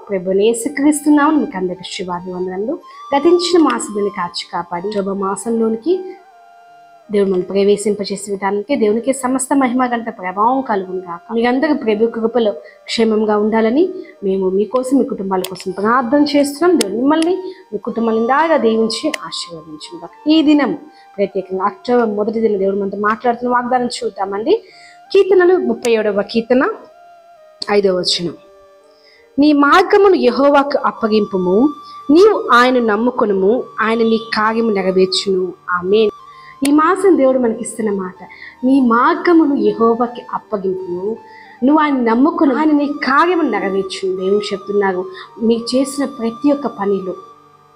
ప్రభువుని యేసుక్రీస్తున్నామని మీకు అందరికీ శుభాభివందనములు. గతించిన మాసంలోని కాచి కాపాడి శుభ మాసంలోనికి దేవుడు మనం ప్రవేశింపచేసే విధానానికి దేవునికి సమస్త మహిమ గంట ప్రభావం కలుగును గాక. మీరందరూ ప్రభు కృపలో క్షేమంగా ఉండాలని మేము మీకోసం మీ కుటుంబాల కోసం ప్రార్థన చేస్తున్నాం. దేవుడు మిమ్మల్ని మీ కుటుంబాన్ని ఇందాగా దీవించి ఆశీర్వదించును గాక. ఈ దినం ప్రత్యేకంగా అక్టోబర్ 1వ దిన దేవుడు మనతో మాట్లాడుతున్న వాగ్దానం చూద్దామండి. కీర్తనలు 37వ కీర్తన 5వ వచనం. నీ మార్గమును యెహోవాకు అప్పగింపుము, నీవు ఆయన నమ్ముకొనుము, ఆయన నీ కార్యము నెరవేర్చును. ఆమేన్. ఈ మాసం దేవుడు మనకి ఇస్తున్న మాట, నీ మార్గమును యెహోవాకి అప్పగింపును, నువ్వు ఆయన నమ్ముకుని ఆయన నీ కార్యము నెరవేర్చును. దేవుడు చెప్తున్నారు, మీకు చేసిన ప్రతి ఒక్క పనిలో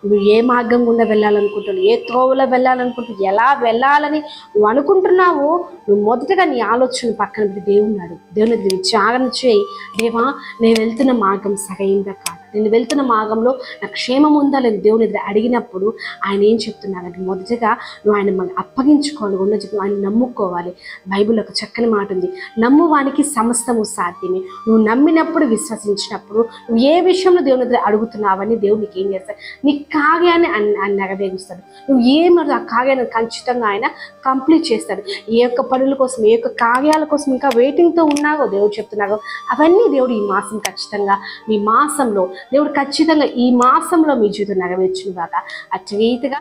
నువ్వు ఏ మార్గం గుండా వెళ్ళాలనుకుంటున్నావు, ఏ త్రోవలో వెళ్ళాలనుకుంటున్నావు, ఎలా వెళ్ళాలని నువ్వు అనుకుంటున్నావో నువ్వు మొదటగా నీ ఆలోచన పక్కన పెట్టి దేవున్నాడు. దేవుని విచారణ చేయి. దేవా, నేను వెళ్తున్న మార్గం సరైందా కాదు, నేను వెళ్తున్న మార్గంలో నాకు క్షేమం ఉందా లేదు దేవుని ఎదురు అడిగినప్పుడు ఆయన ఏం చెప్తున్నాడంటే మొదటగా నువ్వు ఆయన మనల్ని అప్పగించుకోవాలి, ఉన్నది ఆయన నమ్ముకోవాలి. బైబిల్లో ఒక చక్కని మాట ఉంది, నమ్మువానికి సమస్తము సాధ్యమే. నువ్వు నమ్మినప్పుడు, విశ్వసించినప్పుడు నువ్వు ఏ విషయంలో దేవుని ఎదురు అడుగుతున్నావని దేవుడు నీకు ఏం చేస్తాడు, నీ కార్యాన్ని ఆయన నెరవేరుస్తాడు. నువ్వు ఏమన్నా ఆ కార్యాన్ని ఖచ్చితంగా ఆయన కంప్లీట్ చేస్తాడు. ఏ యొక్క పనుల కోసం, ఏ యొక్క కార్యాల కోసం ఇంకా వెయిటింగ్తో ఉన్నావో దేవుడు చెప్తున్నారో అవన్నీ దేవుడు ఈ మాసం ఖచ్చితంగా మీ మాసంలో దేవుడు ఖచ్చితంగా ఈ మాసంలో మీ జీవితం నెరవేర్చును గాక. అట్టి రీతిగా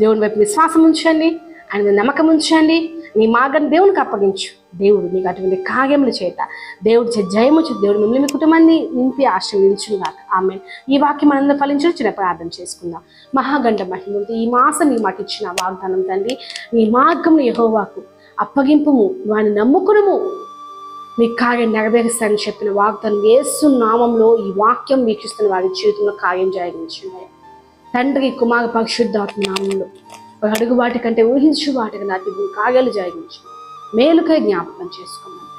దేవుని వైపు విశ్వాసం ఉంచండి, ఆయన నమ్మకం ఉంచండి, నీ మార్గాన్ని దేవునికి అప్పగించు. దేవుడు మీకు అటువంటి కార్యముల చేత దేవుడు జయము చేత దేవుడు మిమ్మల్ని మీ కుటుంబాన్ని నింపి ఆశీర్వదించును గాక. ఆమేన్. ఈ వాక్యం మనందరం ఫలించడం చిన్న ప్రార్థన చేసుకుందాం. మహాగండ మహిమతో ఈ మాసం నీ మాకు ఇచ్చిన వాగ్దానం తండ్రి, నీ మార్గమును యెహోవాకు అప్పగింపుము, వాని నమ్ముకునము, నీ కార్యం నెరవేరుస్తానని చెప్పిన వాగ్దానం యేసు నామంలో ఈ వాక్యం వీక్షిస్తున్న వారి జీవితంలో కార్యం జరిగించున్నాయి తండ్రి. కుమార పరిశుద్ధాత్మ నామంలో అడుగు వాటి కంటే ఊహించు వాటికి నా కార్యాలు జరిగించు, మేలుకై జ్ఞాపకం చేసుకున్నాను.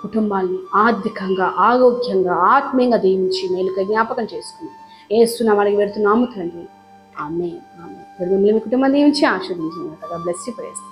కుటుంబాన్ని ఆర్థికంగా, ఆరోగ్యంగా, ఆత్మీయంగా దీవించి మేలుకై జ్ఞాపకం చేసుకుని యేసు నామములో పెడుతున్నాము తండ్రి. ఆమేన్. ఆమేన్. మిమ్మల్ని మీ కుటుంబాన్ని దీవించి ఆశీర్వదించును గాక. Bless you. ప్రైజ్.